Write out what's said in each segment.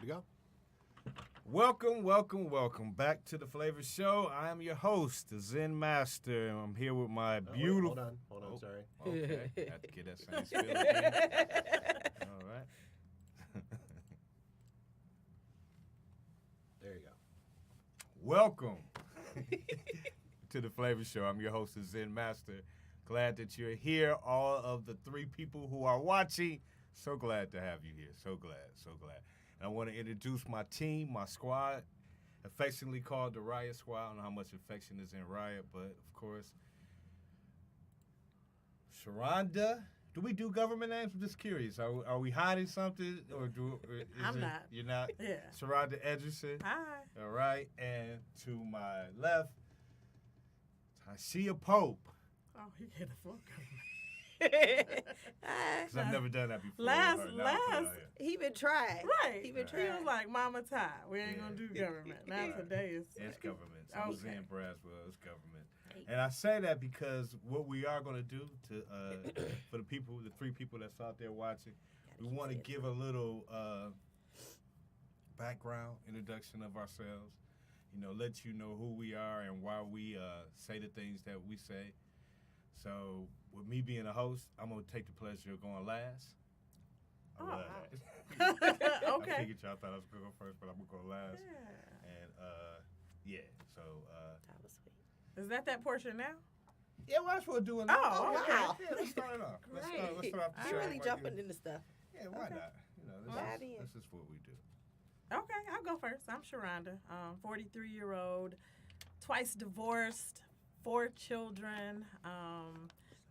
to go. Welcome back to the Flava Show. I am your host, the Zen Master, and I'm here with my beautiful... Hold on, sorry. Okay, have to get that same spiel again. All right. There you go. Welcome to the Flava Show. I'm your host, the Zen Master. Glad that you're here, all of the 3 people who are watching. So glad to have you here. So glad. And I want to introduce my team, my squad, affectionately called the Riot Squad. I don't know how much affection is in Riot, but of course, Sharonda. Do we do government names? I'm just curious. Are we hiding something, or I'm not. You're not. Yeah. Sharonda Edgerson. Hi. All right, and to my left, Tashia Pope. Oh, he get a full government. Because I've never done that before. Last. He been trying. Right. He been He trying. was like, Mama Ty, we ain't going to do government. Now today is... It's government. So Okay. Zen Braswell, it's government. And I say that because what we are going to do to for the 3 people that's out there watching, we want to give a little background introduction of ourselves. You know, let you know who we are and why we say the things that we say. So, with me being a host, I'm going to take the pleasure of going last. I love that. Okay. I figured y'all thought I was going to go first, but I'm going to go last. Yeah. And, so... That was sweet. Is that portion now? Yeah, well, that's what we're doing. Oh, okay. Yeah, let's start it off. Let's start off the You show really right jumping here. into stuff. Yeah, why Okay. not? You know, this is what we do. Okay, I'll go first. I'm Sharonda, 43-year-old, twice divorced, 4 children,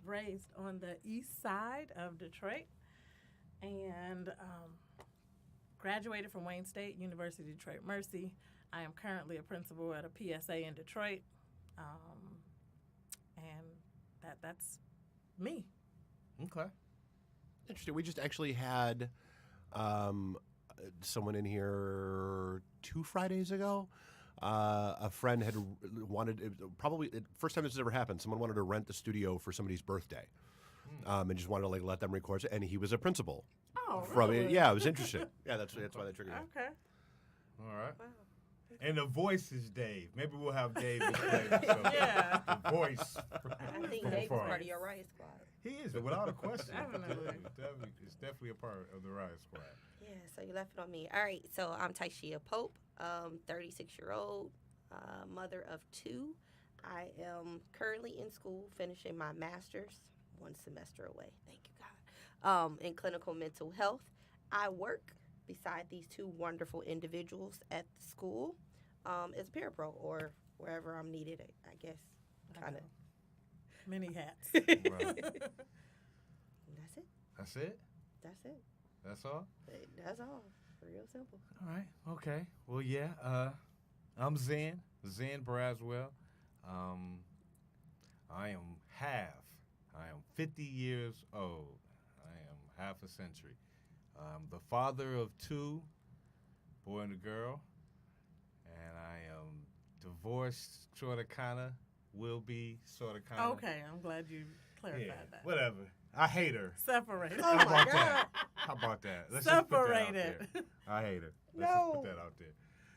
raised on the east side of Detroit, and graduated from Wayne State University, Detroit Mercy. I am currently a principal at a PSA in Detroit, and that's me. Okay. Interesting. We just actually had someone in here 2 Fridays ago. A friend had wanted, first time this has ever happened, someone wanted to rent the studio for somebody's birthday. And just wanted to let them record it, and he was a principal. Oh, Really? Yeah, it was interesting. Yeah, that's why they triggered it. Okay. All right. Wow. And the voice is Dave. Maybe we'll have Dave explain it. So Yeah. The voice. I think Dave was part of your Riot Squad. He is, without a question. Definitely. It's definitely a part of the Riot Squad. Yeah, so you left it on me. All right, so I'm Tashia Pope, 36-year-old, mother of 2. I am currently in school, finishing my master's, 1 semester away. Thank you, God. In clinical mental health. I work beside these 2 wonderful individuals at the school as a parapro or wherever I'm needed, I guess. Kind of. Many hats. Right. That's it. That's it? That's it. That's all? That's all. Real simple. All right. Okay. Well, yeah. I'm Zen Braswell. I am 50 years old. I am half a century. The father of 2, boy and a girl. And I am divorced, sort of, kind of. Will be, sort of, kind of. Okay, I'm glad you clarified that. Whatever. I hate her. Separated. Oh, my God. How about that? Let's just put that out Separated. there. I hate her. Let's just put that out there.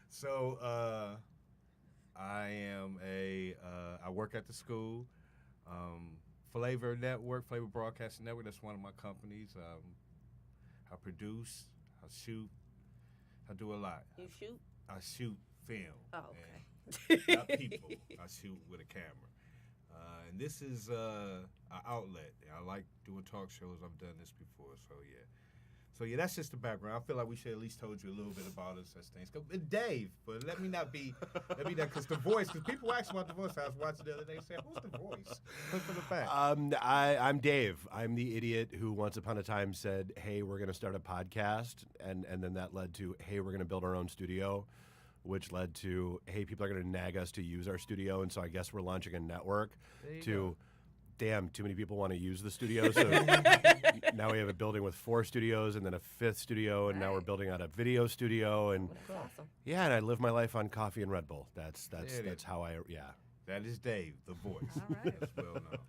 So, I work at the school. Flava Network, Flava Broadcasting Network, that's one of my companies. I produce, I shoot, I do a lot. You shoot? I shoot film. Oh, okay. And not people. I shoot with a camera. And this is an outlet. I like doing talk shows. I've done this before, so yeah. So yeah, that's just the background. I feel like we should at least told you a little bit about us as things. Dave, but let me not, because the voice, because people ask about the voice. I was watching the other day saying, who's the voice? For the fact. I'm Dave. I'm the idiot who once upon a time said, hey, we're going to start a podcast. And then that led to, hey, we're going to build our own studio, which led to, hey, people are going to nag us to use our studio. And so I guess we're launching a network to, damn, too many people want to use the studio. So now we have a building with 4 studios and then a 5th studio. And now we're building out a video studio. And That's awesome. yeah, and I live my life on coffee and Red Bull. That's how I, yeah. That is Dave, the voice. All right. That's well known.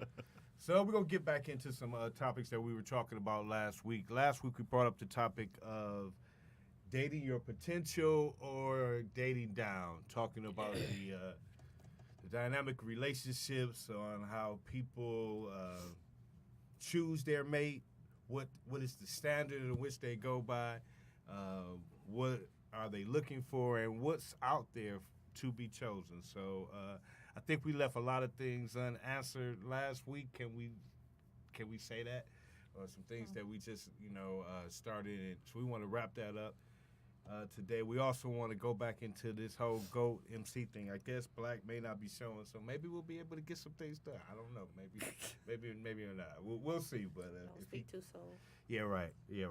So we're going to get back into some topics that we were talking about last week. Last week we brought up the topic of dating your potential or dating down, talking about the dynamic relationships, on how people choose their mate, what is the standard in which they go by, what are they looking for, and what's out there to be chosen. So I think we left a lot of things unanswered last week. Can we say that? Or some things that we just started, and so we want to wrap that up today. We also want to go back into this whole GOAT MC thing. I guess Black may not be showing, so maybe we'll be able to get some things done. I don't know. Maybe or not. We'll see. But Don't speak too soon. Yeah, right. He's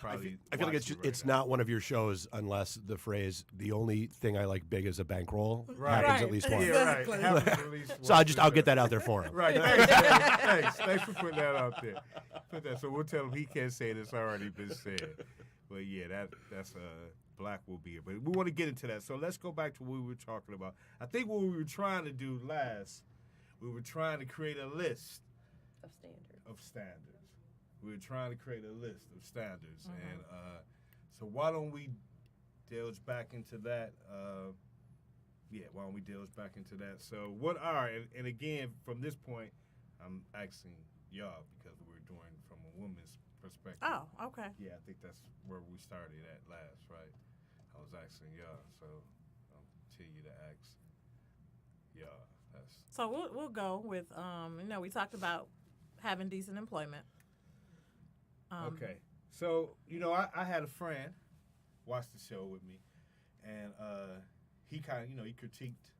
probably. I feel like it's not one of your shows unless the phrase "the only thing I like big is a bankroll" happens at least once. Yeah, right. Happens at least So once. I'll get that out there for him. Right. Thanks for putting that out there. So we'll tell him he can't say it. It's already been said. But yeah, that's Black will be it. But we want to get into that. So let's go back to what we were talking about. I think what we were trying to do last, we were trying to create a list Of standards. We were trying to create a list of standards. And so why don't we delve back into that? Why don't we delve back into that? So what are, and again, from this point, I'm asking y'all because we're doing from a woman's perspective. Oh, okay. Yeah, I think that's where we started at last, right? I was asking y'all, so I'll continue to ask y'all. So we'll go with we talked about having decent employment. Okay, so I had a friend watch the show with me, and he kind of he critiqued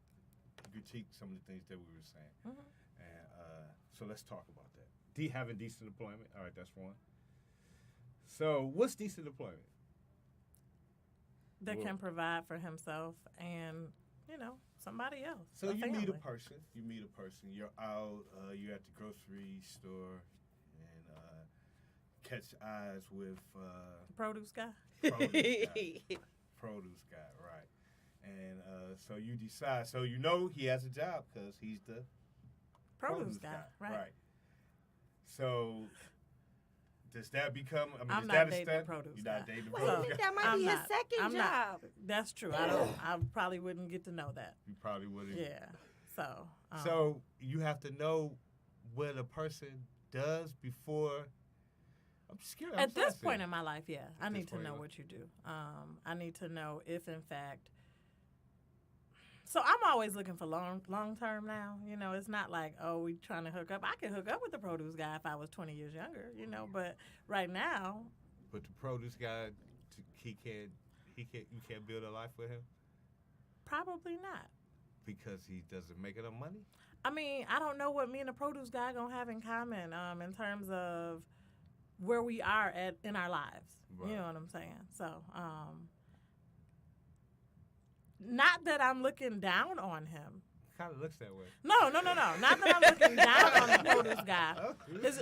some of the things that we were saying, and so let's talk about that. Having decent employment. All right, that's one. So what's decent employment? That can provide for himself and somebody else. So you meet a person. You're out. You're at the grocery store, and catch eyes with produce guy. Produce guy, right? And so you decide. So he has a job because he's the Produce guy, right? So does that become? I'm is not that dating a the step? produce You're guy. not dating the Well, produce you think guy. that might be his second job. That's true. I probably wouldn't get to know that. You probably wouldn't. Yeah. So. So you have to know what a person does before. I'm just curious. At this point in my life, yeah, I need to know in what you do. I need to know if, in fact. So I'm always looking for long term now. It's not like, we trying to hook up. I could hook up with the produce guy if I was 20 years younger. But right now. But the produce guy, you can't build a life with him. Probably not. Because he doesn't make enough money. I mean, I don't know what me and the produce guy gonna have in common in terms of where we are at in our lives. Right. You know what I'm saying? So, not that I'm looking down on him. Kind of looks that way. No. Not that I'm looking down on the produce guy.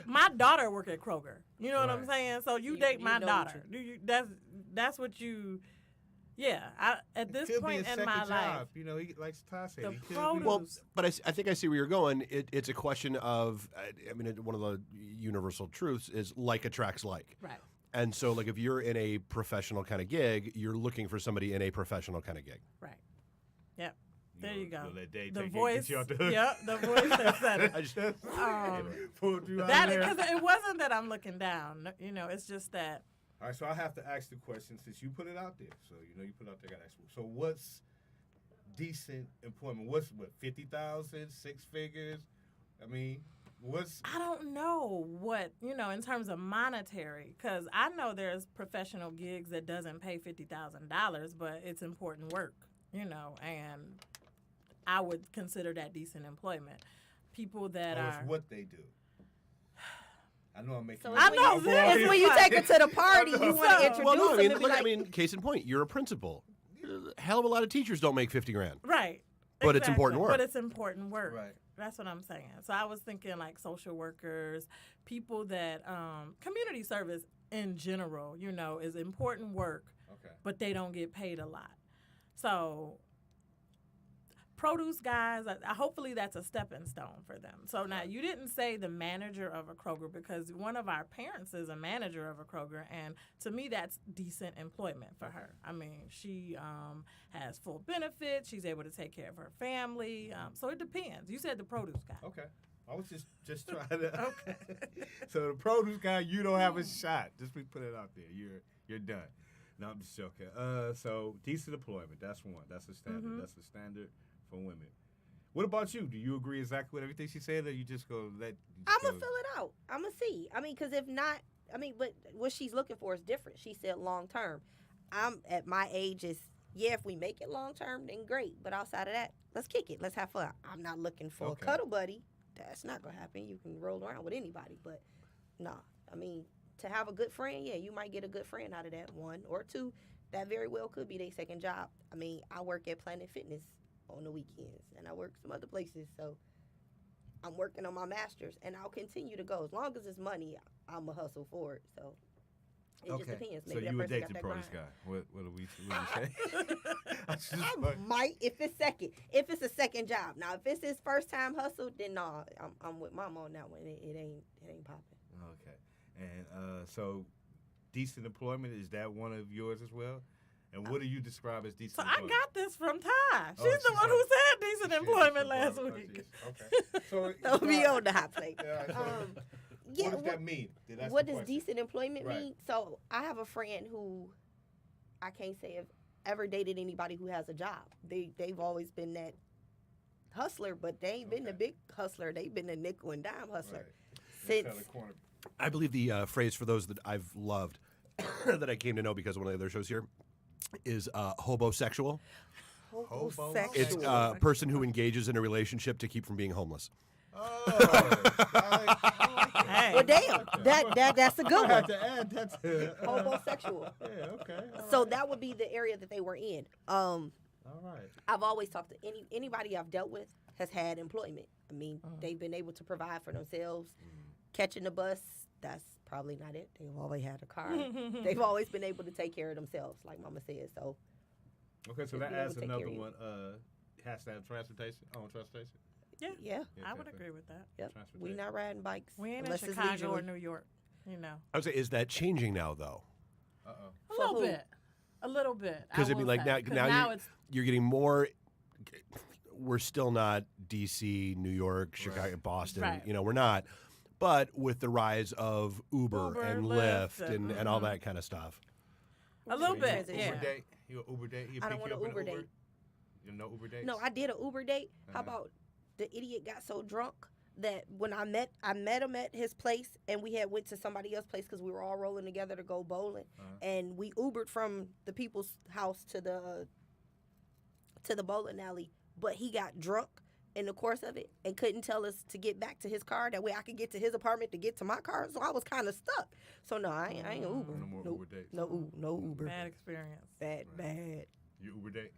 My daughter work at Kroger. You know what I'm saying? So you date my daughter. That's what you. Yeah, at this point in my life, he likes Ty said. The produce. Well, but I think I see where you're going. It's a question of, one of the universal truths is like attracts like. Right. And so, like, if you're in a professional kind of gig, you're looking for somebody in a professional kind of gig. Right. Yep. There you go. The voice. Yep, the voice that said it. I just pulled you out that there. because it wasn't that I'm looking down. It's just that. All right, so I have to ask the question since you put it out there. So you put it out there. Got to ask. So what's decent employment? What's 50,000, 6 figures? I mean, what's? I don't know what in terms of monetary, because I know there's professional gigs that doesn't pay $50,000, but it's important work. And I would consider that decent employment. People that are it's what they do. I know I'm making. So I know it's when you take her to the party, you want to introduce them. I mean, case in point, you're a principal. A hell of a lot of teachers don't make $50,000. Right. But it's important work. But it's important work. Right. That's what I'm saying. So I was thinking like social workers, people that community service in general, is important work. Okay. But they don't get paid a lot. So produce guys, hopefully that's a stepping stone for them. So now you didn't say the manager of a Kroger, because one of our parents is a manager of a Kroger, and to me that's decent employment for her. I mean, she has full benefits. She's able to take care of her family. So it depends. You said the produce guy. Okay. I was just trying to. Okay. So the produce guy, you don't have a shot. Just we put it out there. You're done. No, I'm just joking. So decent employment. That's one. That's a standard. Mm-hmm. That's a standard for women. What about you? Do you agree exactly with everything she said, or you just go let? I'm gonna fill it out. I'm gonna see. I mean, because if not, but what she's looking for is different. She said long term. I'm at my age is if we make it long term, then great. But outside of that, let's kick it. Let's have fun. I'm not looking for a cuddle buddy. That's not gonna happen. You can roll around with anybody, but nah. I mean, to have a good friend, yeah, you might get a good friend out of that. One or two, that very well could be their second job. I mean, I work at Planet Fitness on the weekends, and I work some other places, so I'm working on my master's, and I'll continue to go as long as it's money. I'm a hustle for it. So it just depends. Maybe so you would that date person the got produce that guy? What do we say? I might if it's second. If it's a second job. Now, if it's his first time hustle, then no, I'm with mama on that one. It ain't popping. Okay. And so decent employment, is that one of yours as well? And what do you describe as decent So employment? I got this from Ty. She's Oh, the she one said- who said decent She employment said last barbara week. Okay. So Don't be on the hot plate. Yeah, so Yeah, what does that mean? That's what the does question. decent employment Right. mean? So I have a friend who I can't say have ever dated anybody who has a job. They've always been that hustler, but they ain't been the big hustler. They've been a nickel and dime hustler. Right. Since I believe the phrase for those that I've loved, that I came to know because of one of the other shows here, is hobosexual. homosexual. It's a person who engages in a relationship to keep from being homeless. Hey. Well, damn, that's a good I have one. to add that to Homosexual. Yeah, okay. So that would be the area that they were in. All right. I've always talked to anybody I've dealt with has had employment. I mean, they've been able to provide for themselves. Catching the bus, that's probably not it. They've always had a car. They've always been able to take care of themselves, like Mama said. So Okay, so Just that be able adds to take care another of you. one. Has to have transportation. Transportation. Yeah, yeah, I would agree with that. yep. We Transportation. not riding bikes We ain't in unless it's Chicago leisurely. or New York, you know. I would say, is that changing now though? Uh-oh. A For little who? bit. A little bit. Because I will mean, like say. 'Cause now it's you're getting more. We're still not D.C., New York, Chicago, Boston. Right. You know, we're not. But with the rise of Uber and Lyft, Lyft and all that kind of stuff. a little So bit, you yeah. Uber date? You an Uber date? He I don't pick want you an up in Uber Uber? date. You no Uber dates? No, I did an Uber date. How Uh-huh. about the idiot got so drunk that when I met him at his place, and we had went to somebody else's place because we were all rolling together to go bowling, and we Ubered from the people's house to the bowling alley. But he got drunk in the course of it and couldn't tell us to get back to his car. That way I could get to his apartment to get to my car. So I was kind of stuck. So no, I ain't Uber. No more Nope. Uber dates. No Uber. Bad experience. Bad. You Uber date?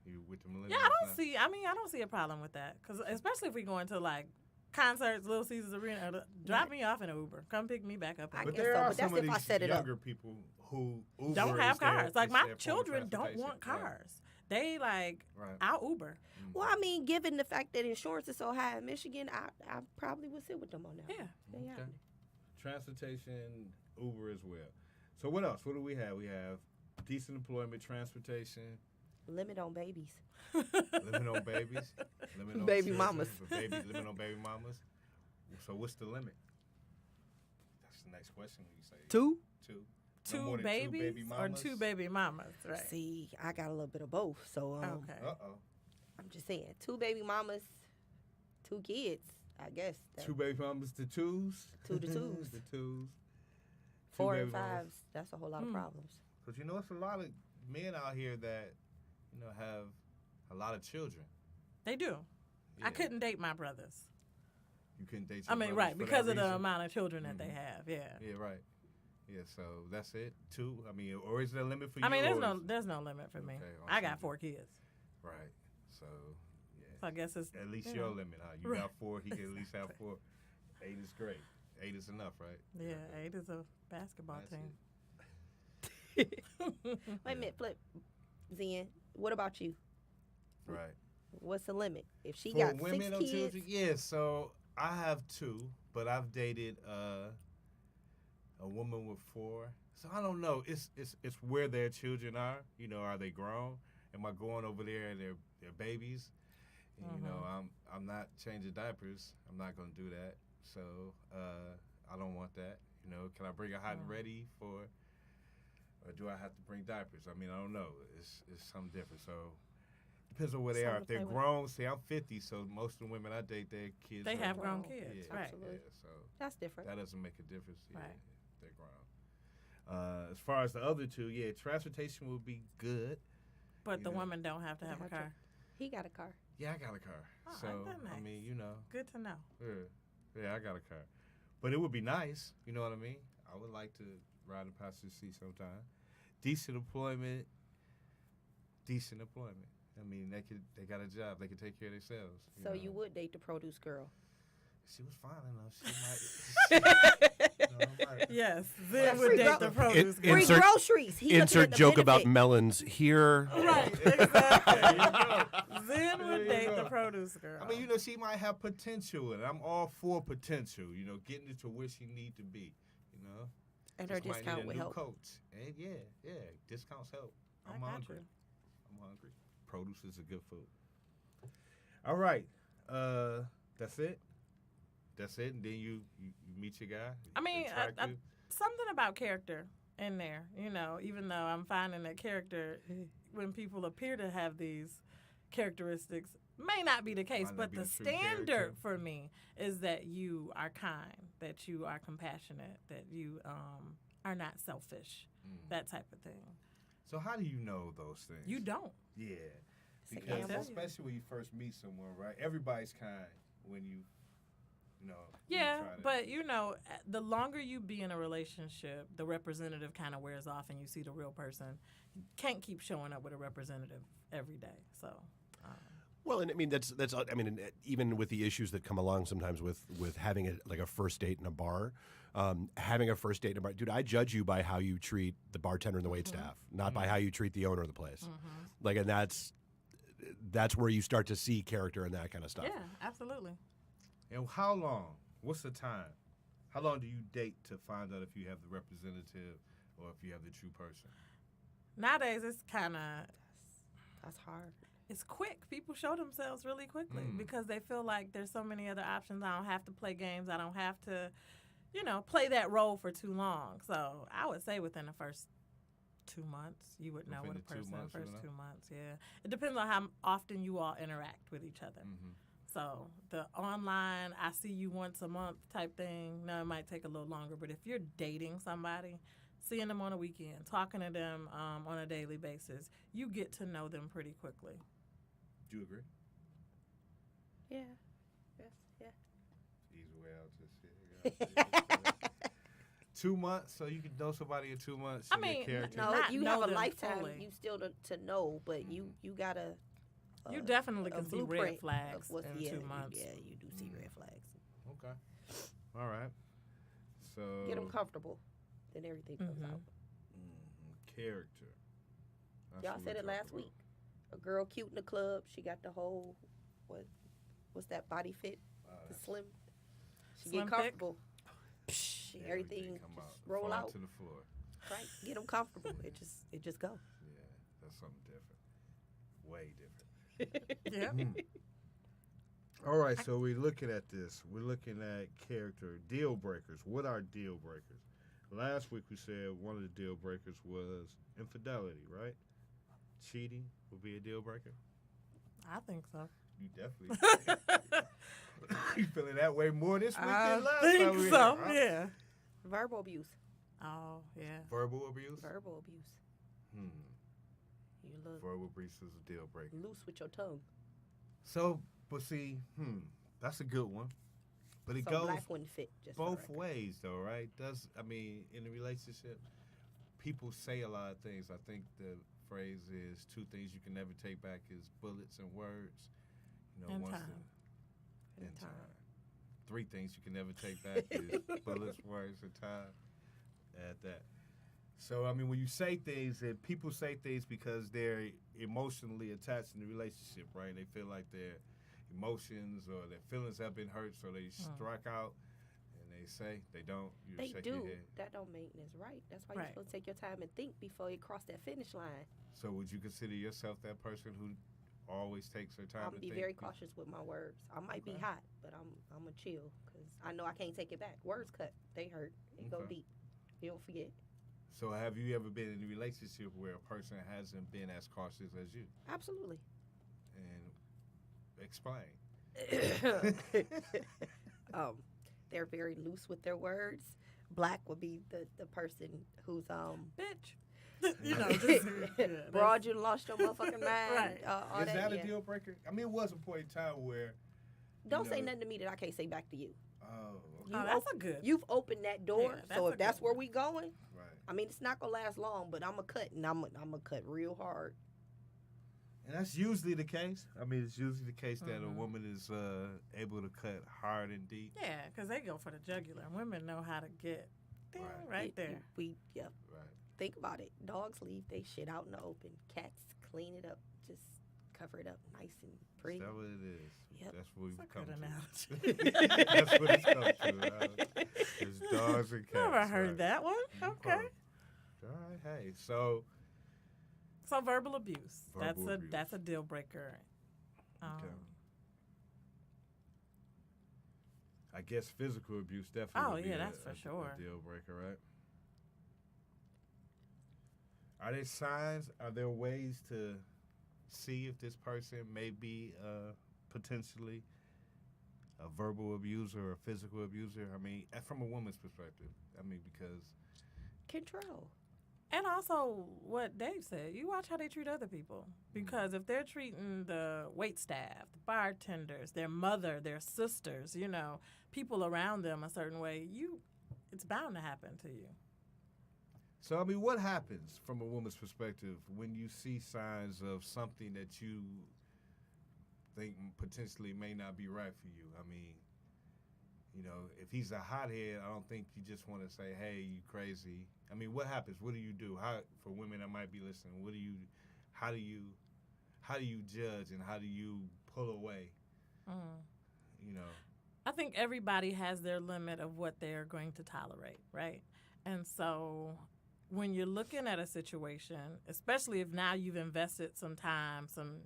You with the millennials? Yeah, I now? don't see a problem with that. Because especially if we go into like concerts, Little Caesars Arena, drop me off in an Uber. Come pick me back up. I in But an guess there so, are but that's some of if I these set it up. younger people who Uber don't have is their- cars. Like is my their form of children don't want transportation. cars. They like Right. I'll Uber. Well, I mean, given the fact that insurance is so high in Michigan, I probably would sit with them on that. Yeah. They have Okay. it. Transportation, Uber as well. So what else? What do we have? We have decent employment, transportation, Limit on babies. limit on babies, limit on Baby children, mamas. limit on baby mamas. So what's the limit? That's the next question. When you say Two? two, Two No more than babies two baby or mamas? two baby mamas, right? See, I got a little bit of both. So Okay. I'm just saying, 2 baby mamas, 2 kids, I guess. That- Two baby mamas to twos. Two to twos. the twos. 4 Two and baby mamas. 5s, that's a whole lot of problems. Because you know, it's a lot of men out here that, have a lot of children. They do. I Yeah. couldn't date my brothers. You couldn't date. I your mean, brothers right, for because that of the reason. amount of children that they Mhm. have. Yeah. Yeah, right. Yeah, so that's it. 2. I mean, or is there a limit for you? I mean, or there's no limit for me. Okay, I awesome. got 4 kids, Right. So, yeah. so I guess it's At least you your know. limit, huh? You Right. got 4. He can at least have 4. 8 is great. 8 is enough, right? Yeah, 8 is a basketball That's team. Wait a minute, Flip. Zen, what about you? Right. What's the limit? If she For got women 6 or kids, children, yeah. So I have 2, but I've dated a woman with 4. So I don't know. It's where their children are. You know, are they grown? Am I going over there and they're babies? And, you know, I'm not changing diapers. I'm not gonna do that. So I don't want that. You know, can I bring a hot and ready for? Or do I have to bring diapers? I mean, I don't know. It's something different. So depends on where they are. If they're grown, say I'm 50, so most of the women I date, their kids. They have grown grown. kids, Yeah, right? Absolutely. Yeah, so that's different. that doesn't make a difference. Yeah, Right. if they're grown. As far as the other 2, yeah, transportation would be good. But the Yeah. woman don't have to have a car. He got a car. Yeah, I got a car. Oh, So isn't that I nice? mean, you know, Good to know. yeah, I got a car. But it would be nice. You know what I mean? I would like to ride in the passenger seat sometime. Decent employment. I mean, they got a job. They can take care of themselves. So know? you would date the produce girl. She was fine enough. She might. Yes, Yeah, Zen would free date gro- the produce girl. Free Insert- groceries. He looking Insert at the joke about benefit. melons here. Right, exactly. Zen would date the produce girl. I mean, you know, she might have potential, and I'm all for potential. You know, getting it to where she need to be. You know, And her Just might discount need a would new help. coach. And yeah, discounts help. I'm I got hungry. you. I'm hungry. Produce is a good food. All right, that's it. That's it. And then you meet your guy. I mean, attractive. Something about character in there, you know, even though I'm finding that character, when people appear to have these characteristics, may not be the case, Might not but be the the true standard character. for me is that you are kind, that you are compassionate, that you are not selfish, that type of thing. So how do you know those things? You don't. Yeah. It's a Because gamble. especially when you first meet someone, right? Everybody's kind when you know. when you Yeah, try to- but you know, the longer you be in a relationship, the representative kind of wears off, and you see the real person. You can't keep showing up with a representative every day. So, Well, and I mean that's I mean and even with the issues that come along sometimes with having a first date in a bar, having a first date in a bar, dude, I judge you by how you treat the bartender and the wait staff, not by how you treat the owner of the place. Like, and that's where you start to see character and that kind of stuff. yeah, absolutely. And how long? What's the time? How long do you date to find out if you have the representative or if you have the true person? Nowadays, it's kind of That's hard. it's quick. People show themselves really quickly because they feel like there's so many other options. I don't have to play games. I don't have to, play that role for too long. So I would say within the first 2 months, you would know Within what a the 2 person. months, you First would know? 2 months, yeah. It depends on how often you all interact with each other. So the online, I see you once a month type thing, no, it might take a little longer. But if you're dating somebody, seeing them on a weekend, talking to them on a daily basis, you get to know them pretty quickly. Do you agree? Yeah. Yes. Yeah. Easy way out to see. 2 months, so you can know somebody in 2 months. I see their mean, character. No, Not you know have a them lifetime. fully. You still to know, but you gotta. You definitely a can see red blueprint flags of what's- in yeah, 2 months. Yeah, you do see red flags. Okay. All right. So Get them comfortable, then everything comes out. character. That's Y'all what said we're it last talking week. A girl cute in the club. She got the whole what's that body fit? about. The slim. She Slim get thick? comfortable. Everything come out, roll fall out. to the floor. Right. Get them comfortable. It just go. Yeah, that's something different. Way different. Yeah. All right, so we're looking at this. We're looking at character deal breakers. What are deal breakers? Last week we said one of the deal breakers was infidelity, right? Cheating would be a deal breaker. I think so. You definitely. You feeling that way more this week I than last think time we were so, here, huh? yeah. Verbal abuse. Oh, yeah. Verbal abuse. Verbal abuse. You look Verbal abuse is a deal breaker. loose with your tongue. So, but see, that's a good one. But it So goes black wouldn't fit. Just for the both record. ways, though, right? In a relationship, people say a lot of things. I think the phrase is 2 things you can never take back is bullets and words. And once time. and time. 3 things you can never take back is bullets, words, and time. Add that. So, I mean, when you say things, and people say things because they're emotionally attached in the relationship, right? They feel like their emotions or their feelings have been hurt, so they strike out and they say they don't. You They shake do. your head. That don't mean it's right. That's why Right. you're supposed to take your time and think before you cross that finish line. So, would you consider yourself that person who always takes her time I'll to be think? very cautious with my words. I might be Okay. hot, but I'm a chill because I know I can't take it back. Words cut, they hurt. They go Okay. deep. You don't forget. So, have you ever been in a relationship where a person hasn't been as cautious as you? Absolutely. And explain. They're very loose with their words. Black would be the person who's Bitch. You know, just, yeah, broad, you lost your motherfucking mind. Right. All Is that a yeah. deal breaker? I mean, it was a point in time where. Don't you say know- nothing to me that I can't say back to you. Oh, Oh, You that's a good. You've opened that door, Yeah, that's so a if that's good where one. we going, right. I mean, it's not gonna last long. But I'm a cut, and I'm a cut real hard. And that's usually the case. I mean, it's usually the case that a Mhm. woman is able to cut hard and deep. Yeah, because they go for the jugular. And women know how to get ding, Right. right there. Yeah. Right. Think about it. Dogs leave they shit out in the open. Cats clean it up, just cover it up nice and pretty. Is that what it is? Yep. That's what we've That's a come good to. analogy. That's what it's come to. It's dogs and cats. Never heard right. that one. Okay. All right. Hey, so So verbal abuse. Verbal abuse. That's a deal breaker. Okay. I guess physical abuse definitely. Oh, would be yeah, a- that's for a sure. deal breaker, right? Are there signs? Are there ways to see if this person may be potentially a verbal abuser or a physical abuser? I mean, from a woman's perspective. I mean, because Control. And also, what Dave said, you watch how they treat other people. Because if they're treating the wait staff, the bartenders, their mother, their sisters, you know, people around them a certain way, it's bound to happen to you. so I mean, what happens from a woman's perspective when you see signs of something that you think potentially may not be right for you? I mean, you know, if he's a hothead, I don't think you just want to say, "Hey, you crazy." I mean, what happens? What do you do? How for women that might be listening? How do you judge and how do you pull away? You know, I think everybody has their limit of what they're going to tolerate, right? And so when you're looking at a situation, especially if now you've invested some time, some,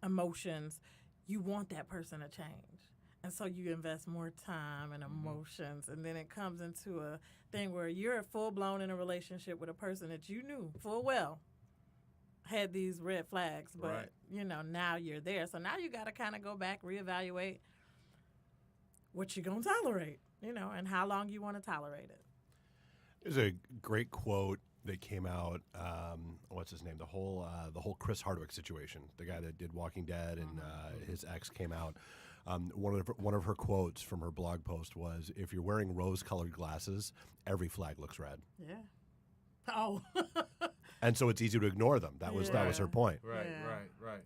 emotions, you want that person to change. And so you invest more time and emotions, and then it comes into a thing where you're full-blown in a relationship with a person that you knew full well had these red flags, but, Right. Now you're there. So now you got to kind of go back, reevaluate what you're going to tolerate, and how long you want to tolerate it. There's a great quote that came out. What's his name? The whole Chris Hardwick situation. The guy that did Walking Dead, and his ex came out. One of her quotes from her blog post was, "If you're wearing rose-colored glasses, every flag looks red." Yeah. Oh. And so it's easy to ignore them. That was her point. right, Yeah. right.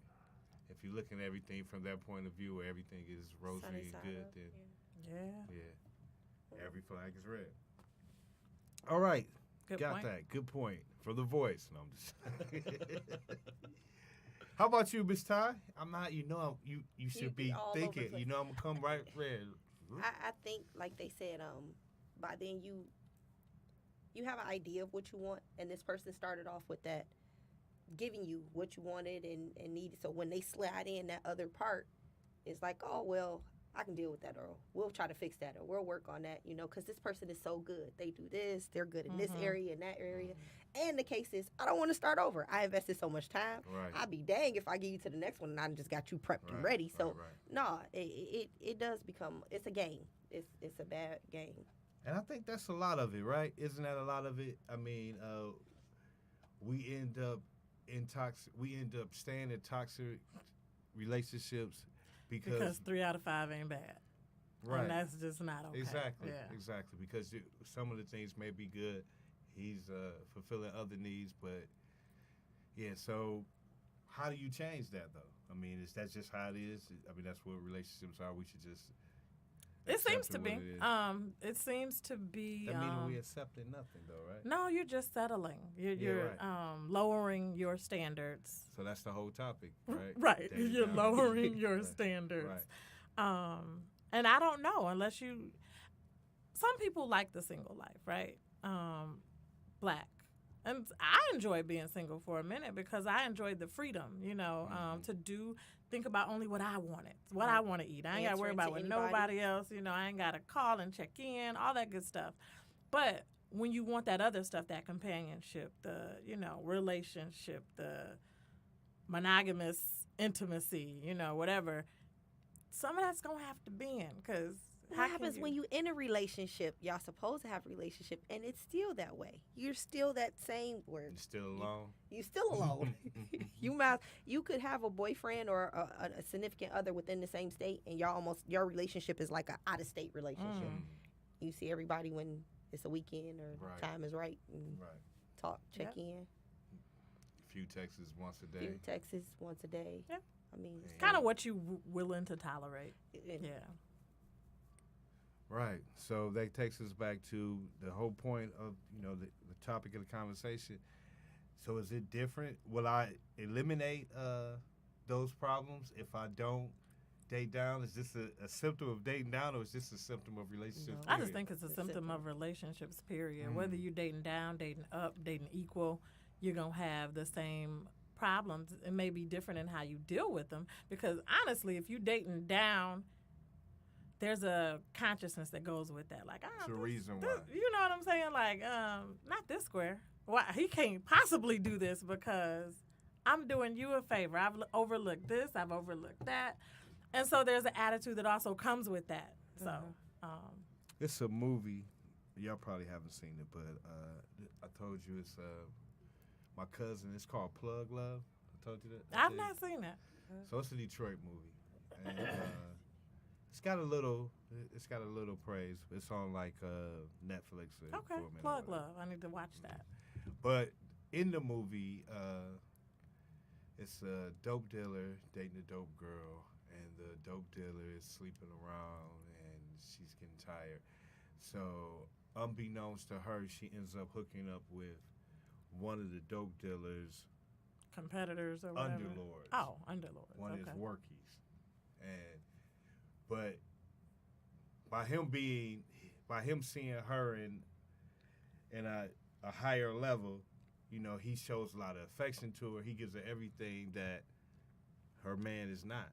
If you're looking at everything from that point of view, where everything is rosy Sunny and side good, up, then Yeah. every flag is red. All right, Good got point. that. Good point for the voice. No, I'm just. How about you, Miss Ty? I'm not. You should be be all over the thinking. place. I'm gonna come right red. I think, like they said, by then you have an idea of what you want, and this person started off with that, giving you what you wanted and needed. So when they slide in that other part, it's like, oh, well, I can deal with that, or we'll try to fix that, or we'll work on that, because this person is so good. They do this, they're good in this area and that area. And the case is, I don't want to start over. I invested so much time. Right. I'd be dang if I get you to the next one and I just got you prepped and Right, ready. So, right. no, it does become, it's a game. It's a bad game. And I think that's a lot of it, right? Isn't that a lot of it? I mean, we end up staying in toxic relationships because 3 out of 5 ain't bad. right. And that's just not okay. Exactly, Yeah. exactly. Because some of the things may be good. He's fulfilling other needs, but yeah. So, how do you change that though? I mean, is that just how it is? I mean, that's what relationships are. We should just It seems to accepting be. what it is. It seems to be. That means we accepting nothing, though, right? No, you're just settling. You're right. lowering your standards. So that's the whole topic, right? Right. Dating You're down. lowering your Right. standards. Right. And I don't know unless you. Some people like the single life, right? Black. And I enjoyed being single for a minute because I enjoyed the freedom, to think about only what I wanted, what I want to eat. I ain't got to worry Answering about to what anybody. nobody else, I ain't got to call and check in, all that good stuff. But when you want that other stuff, that companionship, the, relationship, the monogamous intimacy, whatever, some of that's going to have to be in because What happens when you in a relationship? Y'all supposed to have a relationship, and it's still that way. You're still that same word. You still alone? You still alone. You could have a boyfriend or a significant other within the same state, and your relationship is like an out of state relationship. You see everybody when it's a weekend or Right. time is right, and Right. talk, check in. Few texts once a day. Few texts once a day. Yeah. I mean, Yeah. kind of what you willing to tolerate. it- Yeah. Right. So that takes us back to the whole point of, the topic of the conversation. So is it different? Will I eliminate those problems if I don't date down? Is this a symptom of dating down, or is this a symptom of relationships? I just period? think it's a symptom of relationships, period. Mm. Whether you're dating down, dating up, dating equal, you're going to have the same problems. It may be different in how you deal with them because, honestly, if you're dating down, there's a consciousness that goes with that. Like, It's a reason why. you know what I'm saying? Like, not this square. Why he can't possibly do this because I'm doing you a favor. I've overlooked this. I've overlooked that. And so there's an attitude that also comes with that. So, It's a movie. Y'all probably haven't seen it, but I told you it's my cousin. It's called Plug Love. I told you that. I've not seen that. So it's a Detroit movie, and it's got a little praise. It's on like Netflix. Okay, for a minute, Plug whatever. Love. I need to watch that. But in the movie, it's a dope dealer dating a dope girl, and the dope dealer is sleeping around, and she's getting tired. So, unbeknownst to her, she ends up hooking up with one of the dope dealers' Competitors or whatever. underlords. Oh, underlords. One okay. of his workies, but by him seeing her in a higher level, he shows a lot of affection to her. He gives her everything that her man is not.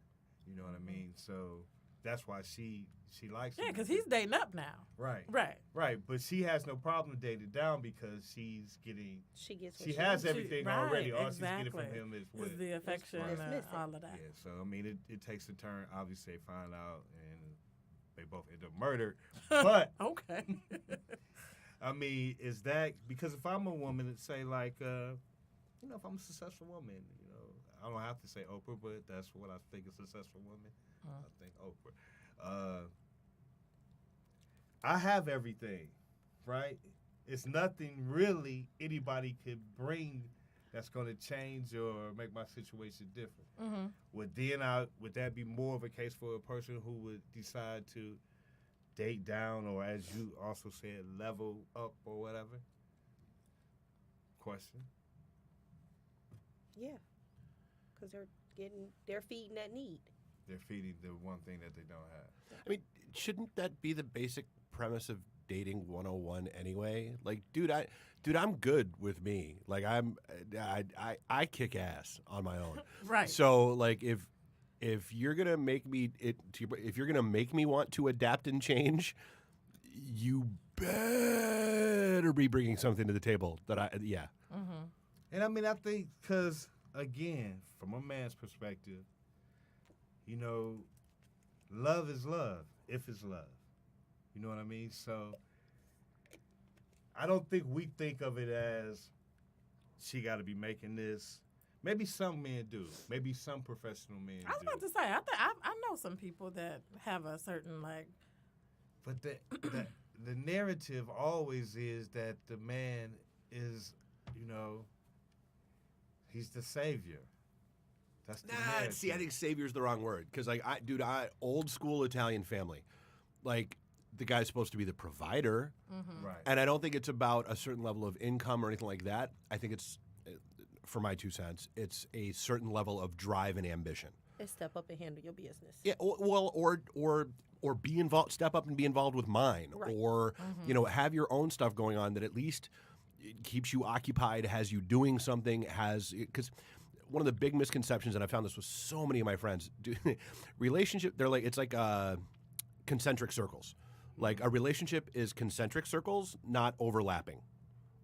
You know what I mean? So that's why she likes him. Yeah, because he's dating up now. Right. Right. But she has no problem dating down because she's getting. She gets. What She has She- everything right, already. All exactly. she's getting from him is what Is the affection It's and missing. all of that. Yeah, so I mean, it takes a turn. Obviously, they find out and they both end up murdered. But Okay. I mean, is that because if I'm a woman and say like, if I'm a successful woman, I don't have to say Oprah, but that's what I think a successful woman. I think Oprah. I have everything, right? It's nothing really anybody could bring that's going to change or make my situation different. Mm-hmm. Would that be more of a case for a person who would decide to date down, or as you also said, level up or whatever? Question. Yeah, because they're feeding that need. They're feeding the one thing that they don't have. I mean, shouldn't that be the basic premise of dating 101 anyway? Like, dude, I'm good with me. Like, I kick ass on my own. Right. So, like, if you're gonna make me if you're gonna make me want to adapt and change, you better be bringing something to the table that Mm-hmm. And I mean, I think because, again, from a man's perspective, love is love if it's love. You know what I mean? So I don't think we think of it as she got to be making this. Maybe some men do. Maybe some professional men I was do. about to say, I know some people that have a certain, like, But the narrative always is that the man is, he's the savior. That's the narrative. See, I think savior's the wrong word because, like, old school Italian family. like the guy's supposed to be the provider. Right. And I don't think it's about a certain level of income or anything like that. I think it's, for my 2 cents, it's a certain level of drive and ambition. Let's step up and handle your business. Yeah, well, or be involved, step up and be involved with mine, Right. or have your own stuff going on that at least it keeps you occupied, has you doing something, because one of the big misconceptions, and I found this with so many of my friends, relationship, it's like concentric circles. Like a relationship is concentric circles, not overlapping.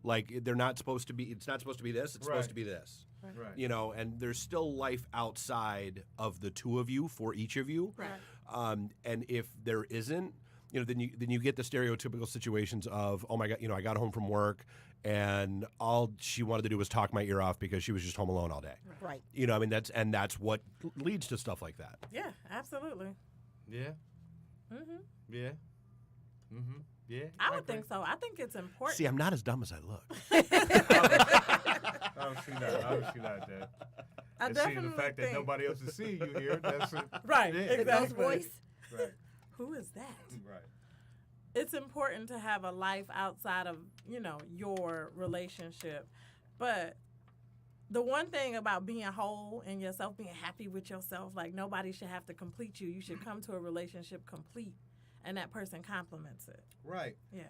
Like they're not supposed to be. It's not supposed to be this. It's supposed to be this. Right. And there's still life outside of the two of you for each of you. Right. And if there isn't, then you get the stereotypical situations of, oh my God, I got home from work and all she wanted to do was talk my ear off because she was just home alone all day. Right. That's what leads to stuff like that. Yeah, absolutely. Yeah. Mhm. Yeah. Mm-hmm. Yeah. I would think so. I think it's important. See, I'm not as dumb as I look. Obviously not, Dad. I And see, definitely the fact that think. nobody else is seeing you here, that's it. Right. Yeah. Those Exactly. voice. Right. Who is that? Right. It's important to have a life outside of, your relationship. But the one thing about being whole in yourself, being happy with yourself, like nobody should have to complete you. You should come to a relationship complete, and that person compliments it. Right. Yeah.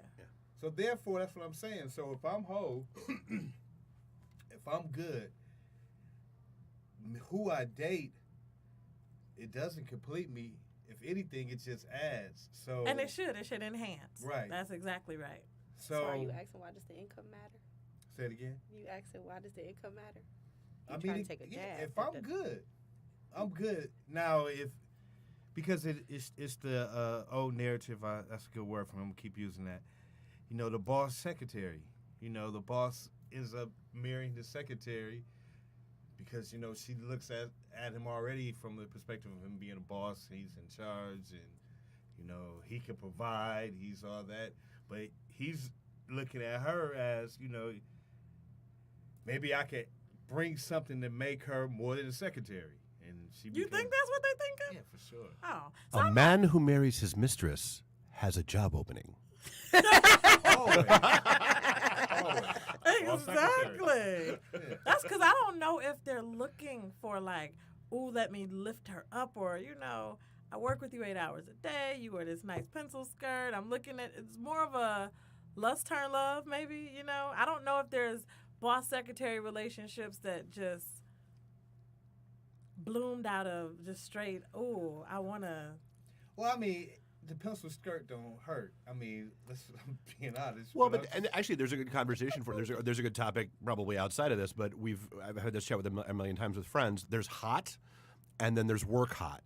So therefore, that's what I'm saying. So if I'm whole, if I'm good, who I date, it doesn't complete me. If anything, it just adds. So And it should enhance. Right. That's exactly right. So are you asking why does the income matter? say it again. You asking why does the income matter? You I trying mean, to take a jab. if I'm good, I'm good. Now, because it's the old narrative. That's a good word for me. I'm gonna keep using that. The boss secretary. The boss ends up marrying the secretary because she looks at him already from the perspective of him being a boss. He's in charge, and he can provide. He's all that, but he's looking at her as maybe I could bring something to make her more than a secretary, and she. You think that's what they think of? Yeah, for sure. Oh. So A I'm man who marries his mistress has a job opening. Always. Boss secretary. Exactly. Yeah. That's because I don't know if they're looking for like, ooh, let me lift her up, or I work with you 8 hours a day. You wear this nice pencil skirt. I'm looking at it's more of a lust turn love, maybe. I don't know if there's boss secretary relationships that just bloomed out of just straight. Ooh, I wanna. Well, I mean, the pencil skirt don't hurt. I mean, I'm being honest. Well, and actually, there's a good conversation for there's a good topic probably outside of this, but I've had this chat with a million times with friends. There's hot, and then there's work hot.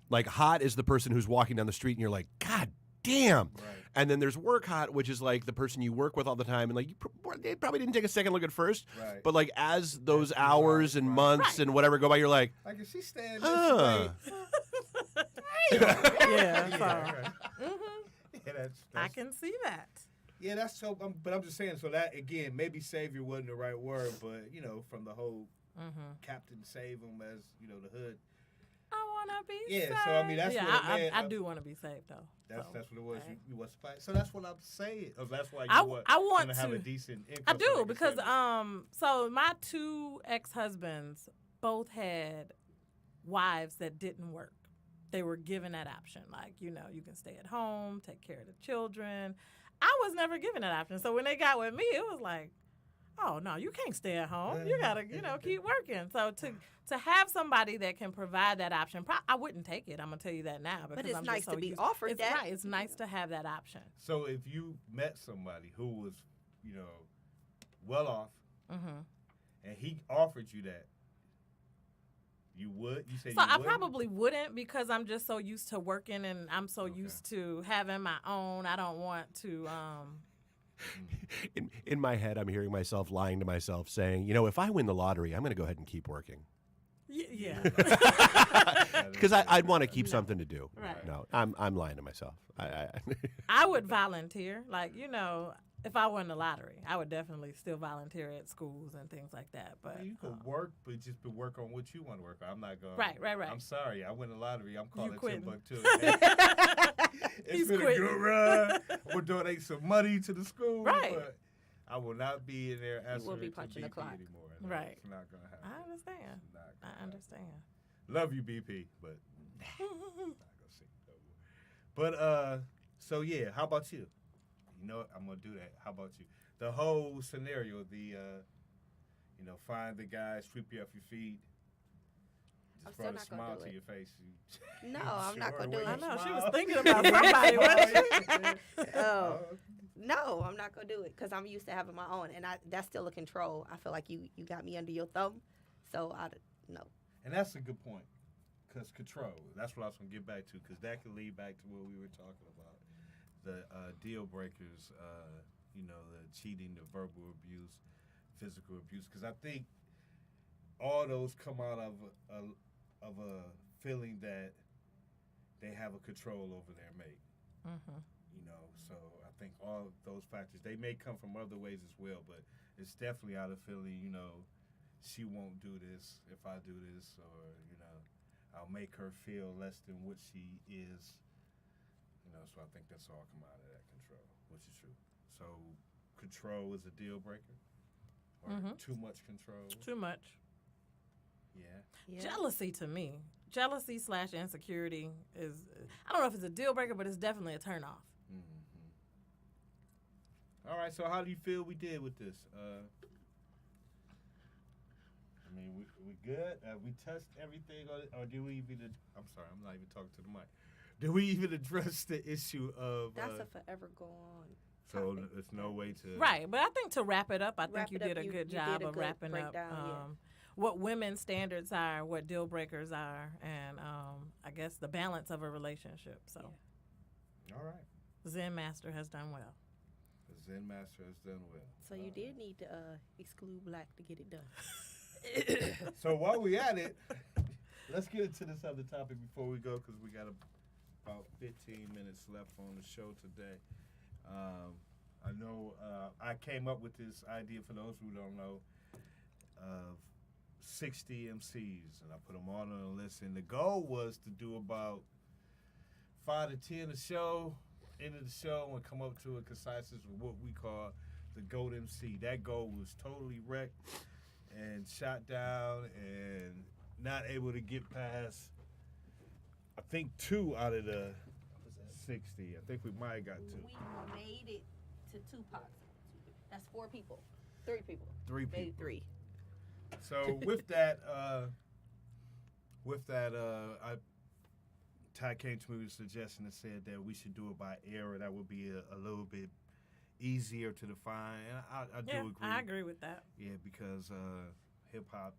Like hot is the person who's walking down the street, and you're like, God damn. Right. And then there's work hot, which is like the person you work with all the time, and like they probably didn't take a second look at first, Right. but like as those That's hours right, and right. months and whatever go by, you're like, Like if she's staying this Huh. way. Yeah. So. right. Mhm. Yeah, that's I can see that. Yeah, that's so. But I'm just saying. So that again, maybe savior wasn't the right word, but from the whole Captain Save him as the hood. I wanna be Yeah, saved. so, I mean, that's yeah, what a man- I do want to be saved though. That's So, what it was. okay. You was fighting. So that's what I'm saying. That's why you I want want to have a to- decent income. I so they do can because save it. so my 2 ex-husbands both had wives that didn't work. They were given that option, like you can stay at home, take care of the children. I was never given that option. So when they got with me, it was like, oh no, you can't stay at home. You gotta keep working. So to have somebody that can provide that option, I wouldn't take it. I'm gonna tell you that now. Because it's I'm nice just to so be used- offered it's that. Right. It's nice to have that option. So if you met somebody who was, well off, Mm-hmm. and he offered you that, you would? You said So you I wouldn't? probably wouldn't because I'm just so used to working and I'm so Okay. used to having my own. I don't want to. in my head, I'm hearing myself lying to myself, saying, if I win the lottery, I'm going to go ahead and keep working. Yeah. Because I'd want to keep something to do. Right. No, I'm lying to myself. I would volunteer. Like, if I won the lottery, I would definitely still volunteer at schools and things like that. But You could work, but just be work on what you want to work on. I'm not going. Right. I'm sorry. I win the lottery. I'm calling quitting. Timbuktu. He's It's been a quitting. good run. We'll donate some money to the school. Right. But I will not be in there answering will be to punching the BP clock. anymore. No, Right. It's not going to happen. I understand. It's not gonna I happen. understand. Love you, BP, but not gonna see you no more. But so yeah, how about you? You know what? I'm gonna do that. How about you? The whole scenario, find the guy, sweep you off your feet, I'm just still brought a not gonna smile do to it. your face. No, I'm not gonna do I it. know she was thinking about somebody. Wasn't she? Oh. No, I'm not gonna do it because I'm used to having my own, and that's still a control. I feel like you got me under your thumb, so no. And that's a good point, because control. That's what I was gonna get back to, because that can lead back to what we were talking about, the deal breakers. The cheating, the verbal abuse, physical abuse. Because I think all those come out of a feeling that they have a control over their mate. Mm-hmm. So I think all those factors, they may come from other ways as well, but it's definitely out of feeling, she won't do this if I do this, or, I'll make her feel less than what she is. So I think that's all come out of that control, which is true. So control is a deal breaker? Or too much control? Too much. Yeah. Jealousy to me. Jealousy / insecurity is, I don't know if it's a deal breaker, but it's definitely a turnoff. Mm-hmm. All right, so how do you feel we did with this? We good? We touched everything, or do we even? I'm sorry, I'm not even talking to the mic. Do we even address the issue of? That's a forever go on. So topic. there's no way to. Right, but I think to wrap it up, I think Wrap you it up, did a you good did job a of good wrapping up breakdown, what women's standards are, what deal breakers are, and I guess the balance of a relationship. So, All right. Zen Master has done well. The Zen Master has done well. So you did need to exclude black to get it done. So while we at it, let's get into this other topic before we go, because we got about 15 minutes left on the show today. I know I came up with this idea, for those who don't know, of 60 MCs, and I put them all on a list. And the goal was to do about 5 to 10 a show, end of the show, and come up to a consensus of what we call the GOAT MC. That goal was totally wrecked and shot down and not able to get past, I think, 2 out of the 60. I think we might have got 2. We made it to Tupac. That's 4 people. 3 people. 3 Made people. 3. So with that, Ty came to me with a suggestion and said that we should do it by era. That would be a little bit easier to define. And I do agree. I agree with that. Yeah, because hip hop,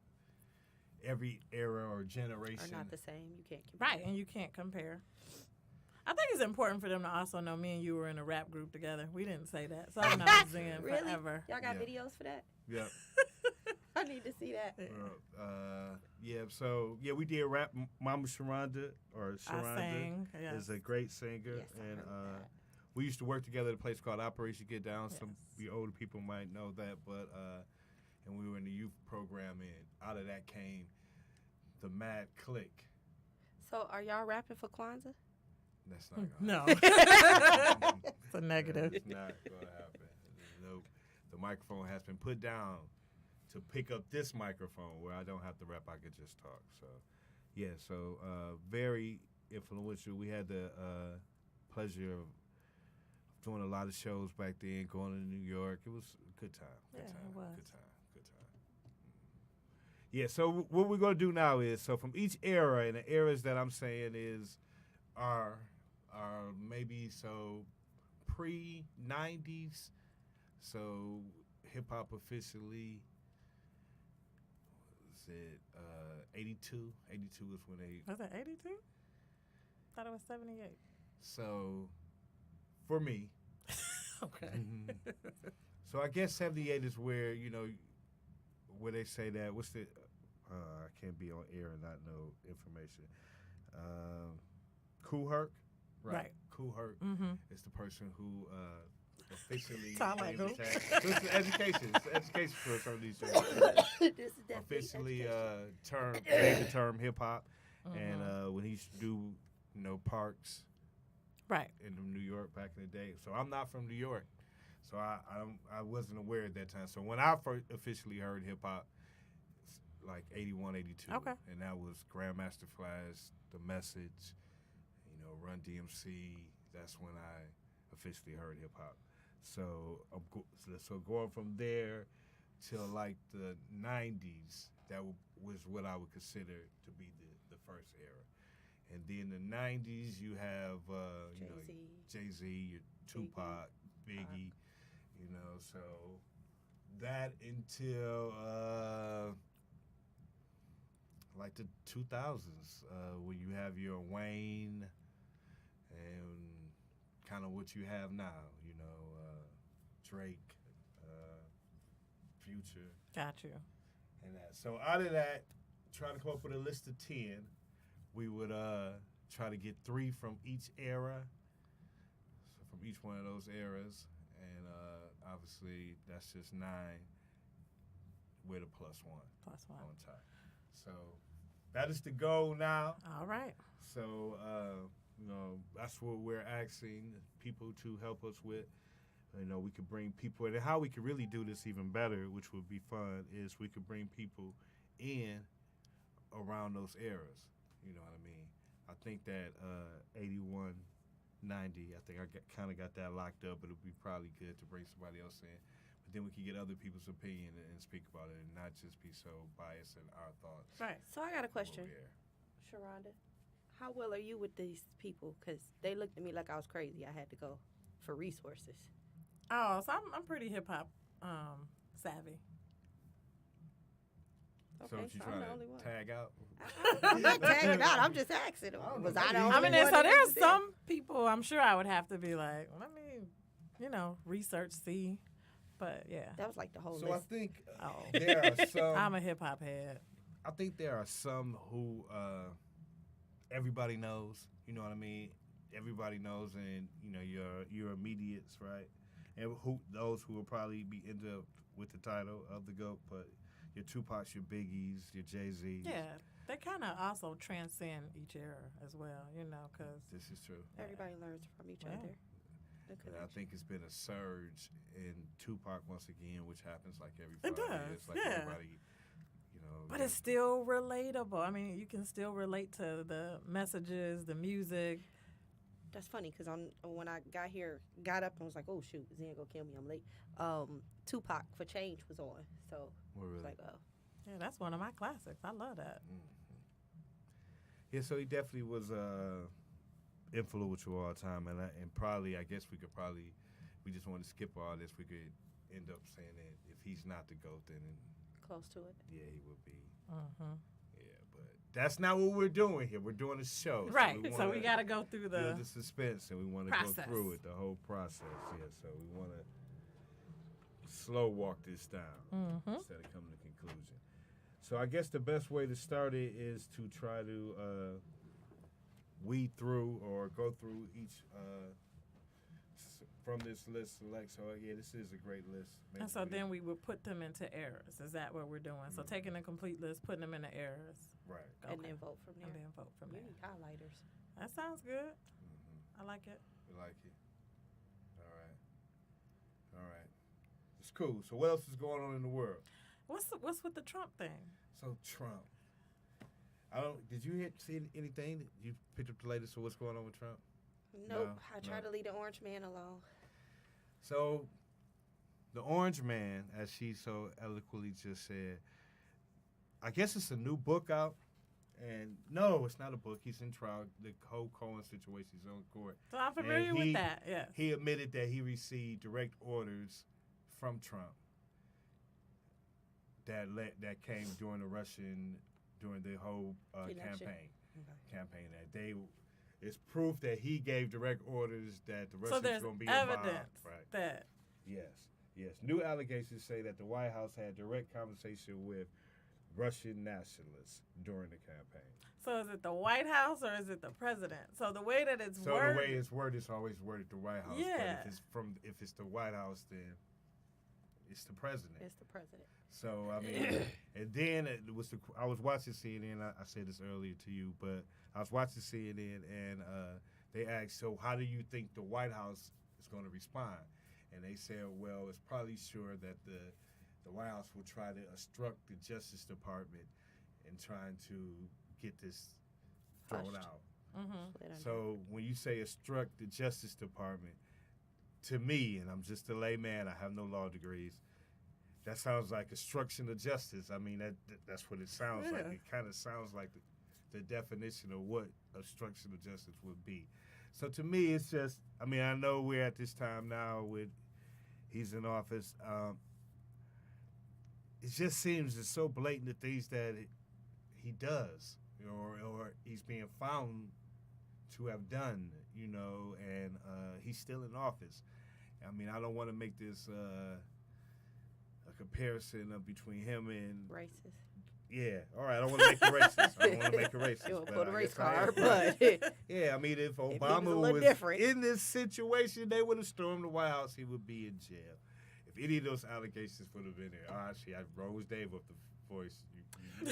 every era or generation Are not the same. You can't compare. Right, and you can't compare. I think it's important for them to also know me and you were in a rap group together. We didn't say that, so I know Zen Really? forever. Y'all got Yeah. videos for that? Yep. I need to see that. So we did rap. Mama Sharonda, or I Sharonda, sang. Yes. is a great singer, Yes, I and heard that. we used to work together at a place called Operation Get Down. Some Yes. of you older people might know that, but and we were in the youth program, and out of that came the Mad Click. So are y'all rapping for Kwanzaa? That's not gonna No. happen. It's a negative. That's not gonna happen. Nope. The microphone has been put down to pick up this microphone where I don't have to rap, I could just talk. So, yeah, very influential. We had the pleasure of doing a lot of shows back then, going to New York. It was a good time. Good Yeah, time. it was. Good time. Yeah, so what we're going to do now is, so from each era, and the eras that I'm saying are maybe so pre-90s, so hip-hop officially, was it 82? 82 is when they... Was it 82? Thought it was 78. So, for me... Okay. So I guess 78 is where, where they say that, what's the... I can't be on air and not know information. Kool Herc? Right. Kool Herc Mm-hmm. is the person who officially Sound like who? so it's education. It's education for some of these shows. This is definitely Officially education. made the term hip hop, and when he used to do parks Right. in New York back in the day. So I'm not from New York, so I wasn't aware at that time. So when I first officially heard hip hop, like 81, 82, Okay. and that was Grandmaster Flash, The Message, Run DMC. That's when I officially heard hip hop. So so going from there till like the 90s, that was what I would consider to be the first era. And then the 90s, you have Jay-Z, your Tupac, Biggie, so that until like the 2000s, when you have your Wayne and kind of what you have now, Drake, Future. Got you. And that. So out of that, trying to come up with a list of 10, we would try to get 3 from each era, so from each one of those eras, and obviously that's just 9 with a +1 on top. So that is the goal now. All right. So that's what we're asking people to help us with. We could bring people in, and how we could really do this even better, which would be fun, is we could bring people in around those eras. You know what I mean? I think that 81, 90, I think I kind of got that locked up, but it would be probably good to bring somebody else in. But then we can get other people's opinion and speak about it and not just be so biased in our thoughts. Right. So I got a question, over here. Sharonda. How well are you with these people? Because they looked at me like I was crazy. I had to go for resources. Oh, so I'm pretty hip hop savvy. So what you trying to tag out? I'm not tagging out. I'm just asking. Was I the only I mean, one so that there's was there? some people I'm sure I would have to be like, let me, research, see. But yeah. That was like the whole So I list. think Oh. there are some. I'm a hip hop head. I think there are some who everybody knows. You know what I mean? Everybody knows, and your immediates, right? And those who will probably be end up with the title of the GOAT, but your Tupacs, your Biggies, your Jay-Z's. Yeah, they kind of also transcend each era as well, because This is true. Everybody learns from each Yeah. other. The And I connection. think it's been a surge in Tupac once again, which happens like every It 5 does, years. Like yeah. everybody, but it's still relatable. I mean, you can still relate to the messages, the music. That's funny because when I got up and was like, oh shoot, Zen gonna kill me, I'm late. Tupac for Change was on, so Well, really? it's like, oh, Yeah, that's one of my classics. I love that. Yeah, so he definitely was influential all the time, and probably I guess we just want to skip all this. We could end up saying that if he's not the GOAT, then close to it. yeah, he would be. Mm-hmm. Yeah, but that's not what we're doing here. We're doing a show, Right. So So we wanna got to go through build the. the suspense, and we want to go process. through it, the whole process. Yeah, so we want to slow walk this down Mm-hmm. instead of coming to conclusion. So I guess the best way to start it is to try to weed through or go through each from this list. Select. So yeah, this is a great list. And so then we would put them into errors. Is that what we're doing? So Mhm. taking a complete list, putting them into errors. right. And Okay. then vote from there. And then vote from You there. need highlighters. That sounds good. Mm-hmm. I like it. We like it. All right. It's cool. So what else is going on in the world? What's with the Trump thing? So Trump. Did you see anything? You picked up the latest of what's going on with Trump? Nope. I try no. to leave the orange man alone. So the Orange Man, as she so eloquently just said, I guess it's a new book out. And no, it's not a book. He's in trial. The whole Cohen situation is on court. So I'm familiar with that. Yeah. He admitted that he received direct orders from Trump that came during the whole Election. campaign that it's proof that he gave direct orders that the So Russians there's going to be evidence involved. Right. that. Yes. New allegations say that the White House had direct conversation with Russian nationalists during the campaign. So is it the White House or is it the president? So the way that it's So worded. the way it's worded is always worded the White House. Yeah. But if it's the White House, then it's the president. It's the president. So I mean, and then I was watching CNN. I said this earlier to you, but I was watching CNN and they asked, so how do you think the White House is going to respond? And they said, well, it's probably sure that the White House will try to obstruct the Justice Department in trying to get this thrown Hushed. out. Mm-hmm. So when you say obstruct the Justice Department, to me, and I'm just a layman, I have no law degrees, that sounds like obstruction of justice. I mean, that's what it sounds like. Yeah. It kind of sounds like the definition of what obstruction of justice would be. So to me, it's just, I mean, I know we're at this time now with he's in office. It just seems it's so blatant the things that he does, or he's being found to have done, and he's still in office. I mean, I don't want to make this a comparison between him and Racist. yeah. All right, I don't want to make it racist. I don't want to make it racist. You don't but put a I race guess I am. card, but Yeah, I mean, if he was Obama a little was different. in this situation, they would have stormed the White House. He would be in jail. If any of those allegations would have been there, actually, I rose Dave up the voice.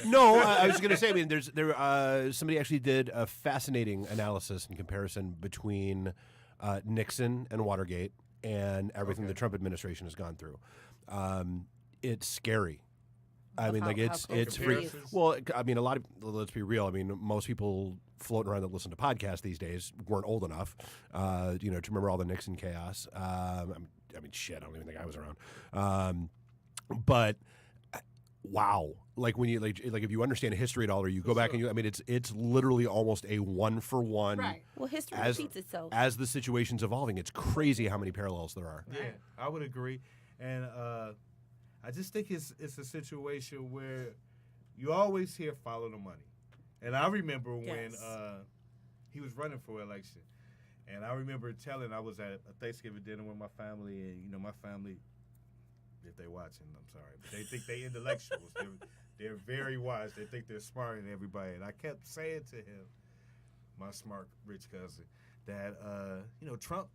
No, I was going to say. I mean, somebody actually did a fascinating analysis and comparison between Nixon and Watergate and everything the Trump administration has gone through. It's scary. I mean, like it's free. Comparisons? Well, I mean, let's be real. I mean, most people floating around that listen to podcasts these days weren't old enough, to remember all the Nixon chaos. I mean, shit, I don't even think I was around. But wow, like when you like if you understand history at all, or you go back and it's literally almost a 1-for-1. Right. well, history As- repeats itself. As the situation's evolving, it's crazy how many parallels there are. Yeah, I would agree, and I just think it's a situation where you always hear follow the money, and I remember when Yes. he was running for election, and I remember I was at a Thanksgiving dinner with my family, and my family, if they're watching, I'm sorry, but they think they intellectuals. They're very wise. They think they're smarter than everybody, and I kept saying to him, my smart rich cousin, that Trump,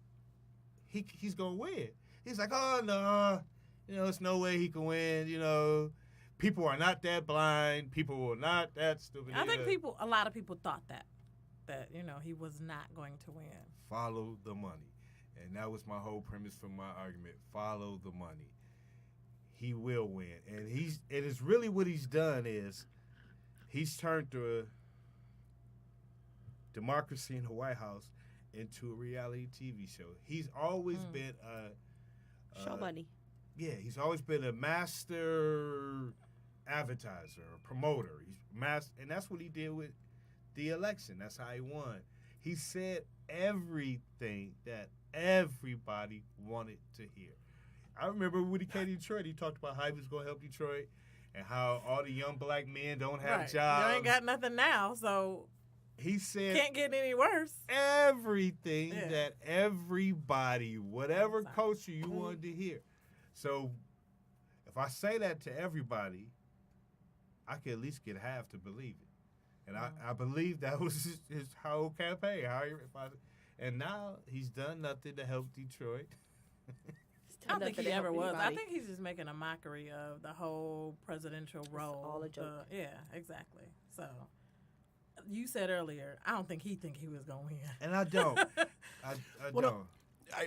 he's gonna win. He's like, oh no. There's no way he can win. People are not that blind. People are not that stupid. I think a lot of people thought that he was not going to win. Follow the money. And that was my whole premise for my argument. Follow the money. He will win. And it's really what he's done is he's turned the democracy in the White House into a reality TV show. He's always been Show money. Yeah, he's always been a master advertiser, a promoter. And that's what he did with the election. That's how he won. He said everything that everybody wanted to hear. I remember when he came to Detroit, he talked about how he was going to help Detroit and how all the young black men don't have Right. jobs. You ain't got nothing now, so He said can't get any worse. everything Yeah. that everybody, whatever Exactly. culture you wanted to hear. So if I say that to everybody, I can at least get half to believe it. And I believe that was his whole campaign. And now he's done nothing to help Detroit. I don't think he ever was. I Anybody. think he's just making a mockery of the whole presidential role. all a joke. Yeah, exactly. So you said earlier, I don't think he was going to win. And I don't. I Well, don't.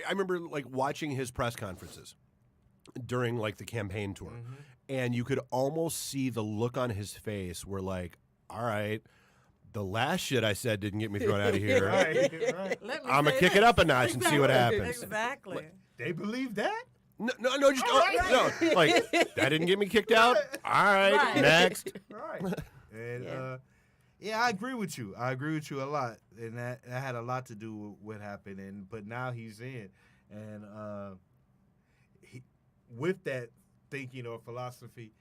I remember like watching his press conferences during like the campaign tour, and you could almost see the look on his face where like, all right, the last shit I said didn't get me thrown out of here. Right. Let me I'm gonna say kick this. it up a notch and see what Exactly. happens. Exactly. They believe that? No, just no. Like that didn't get me kicked out. All right, Right. next. Right. And Yeah. I agree with you. I agree with you a lot, and that had a lot to do with what happened. But now he's in, and with that thinking or philosophy,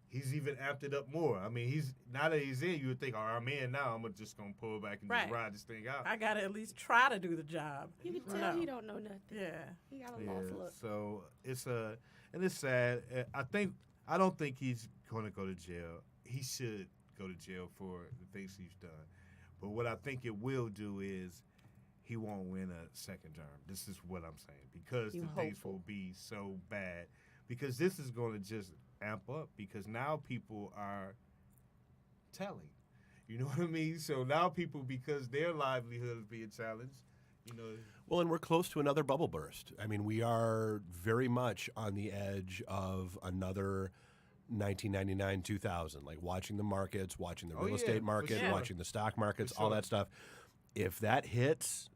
he's even amped it up more. I mean, now that he's in, you would think, I'm in now. I'm just gonna pull back and just Right. ride this thing out. I got to at least try to do the job. You can No. tell he don't know nothing. Yeah. He got a lost look. So it's and it's sad. I I don't think he's going to go to jail. He should go to jail for the things he's done. But what I think it will do is he won't win a second term. This is what I'm saying. Because the things will be so bad. Because this is going to just amp up. Because now people are telling. You know what I mean? So now people, because their livelihood is being challenged, you know. Well, and we're close to another bubble burst. I mean, we are very much on the edge of another 1999, 2000, like watching the markets, watching the real estate market, sure. watching the stock markets, all that stuff. If that hits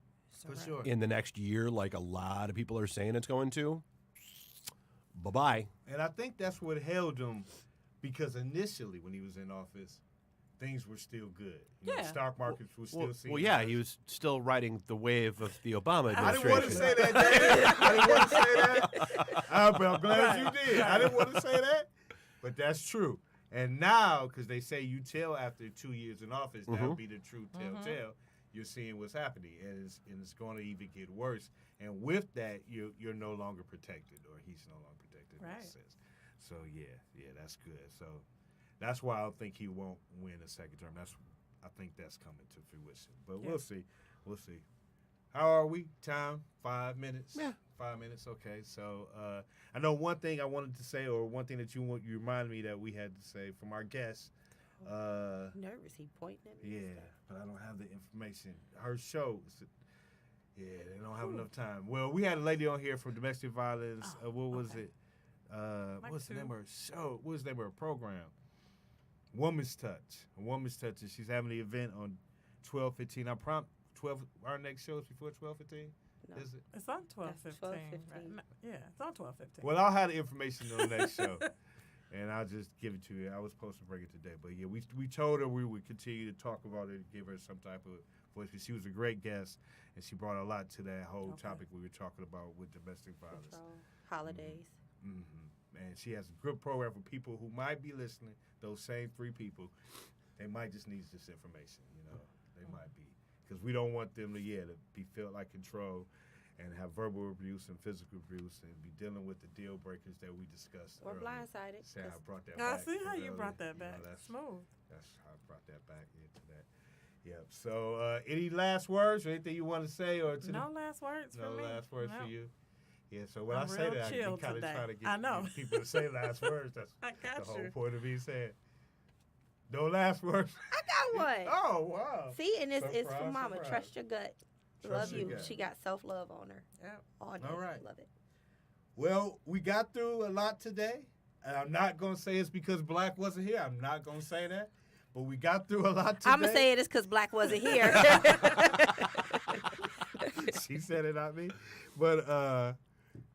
For sure. in the next year, like a lot of people are saying it's going to, bye-bye. And I think that's what held him, because initially when he was in office, things were still good. You know, stock markets were still seeing. Well, yeah, he was still riding the wave of the Obama I administration. didn't want to say that, Dave. I didn't want to say that. But I'm glad you did. I didn't want to say that, but that's true. And now, because they say you tell after 2 years in office, that would be the true telltale. You're seeing what's happening, and it's going to even get worse. And with that, you're no longer protected, or he's no longer protected in that sense. So yeah, that's good. So that's why I think he won't win a second term. I think that's coming to fruition. But we'll see. We'll see. How are we? Time? 5 minutes? Yeah. 5 minutes. Okay. So I know one thing I wanted to say, or one thing that you reminded me that we had to say from our guest. Nervous. He pointing at me. Yeah, but I don't have the information. Her show. Yeah, they don't have enough time. Well, we had a lady on here from domestic violence. What was it? What's the name of her show? What's the name of her program? Woman's Touch. Woman's Touch. And she's having the event on 12/15. I prompt 12. Our next show is before 12/15. No. Is it? It's on 12:15. That's 12:15. Right? No, yeah, it's on 12:15. Well, I'll have the information on the next show, and I'll just give it to you. I was supposed to bring it today, but yeah, we told her we would continue to talk about it and give her some type of voice, because she was a great guest, and she brought a lot to that whole topic we were talking about with domestic violence. Control. Holidays. And she has a good program for people who might be listening, those same 3 people. They might just need this information, you know. They might be. Because we don't want them to be felt like control and have verbal abuse and physical abuse and be dealing with the deal breakers that we discussed Or earlier. blindsided. See how I brought that I back. see how you earlier. brought that You know, back. Smooth. That's how I brought that back into that. Yep. So any last words or anything you want to say? Or to No last words for me. No last words for No. you? Yeah, so when I'm I say real that, I chill kind of today. try to I know. get people to say last words. That's I got the whole you. point of me saying. No last words. I got one. Oh, wow. See, and it's Surprise, for Mama. surprise. Trust your gut. Trust Love your you. gut. She got self-love on her. Yep. All day. All right. Love it. Well, we got through a lot today. And I'm not going to say it's because Black wasn't here. I'm not going to say that. But we got through a lot today. I'm going to say it is because Black wasn't here. She said it, not me. But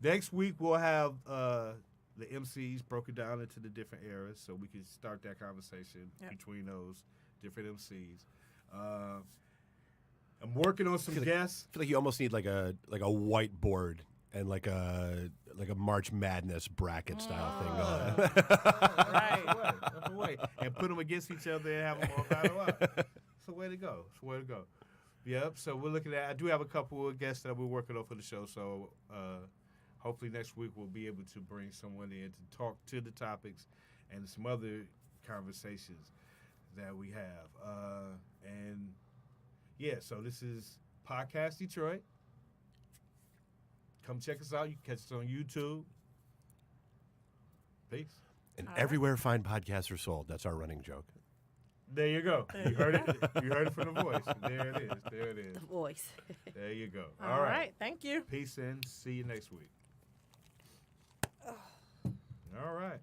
next week we'll have the MCs broken down into the different eras, so we can start that conversation between those different MCs. I'm working on some guests. I feel like you almost need like a whiteboard and like a March Madness bracket style thing going. That's the way. And put them against each other and have them all battle out. It's the way to go. It's the way to go. Yep. So we're looking at. I do have a couple of guests that we're working on for the show. So hopefully next week we'll be able to bring someone in to talk to the topics and some other conversations that we have. And yeah, so this is Podcast Detroit. Come check us out. You can catch us on YouTube. Peace. And everywhere fine podcasts are sold. That's our running joke. There you go. You heard it. You heard it from the voice. There it is. There it is. The voice. There you go. All right. Thank you. Peace and see you next week. All right.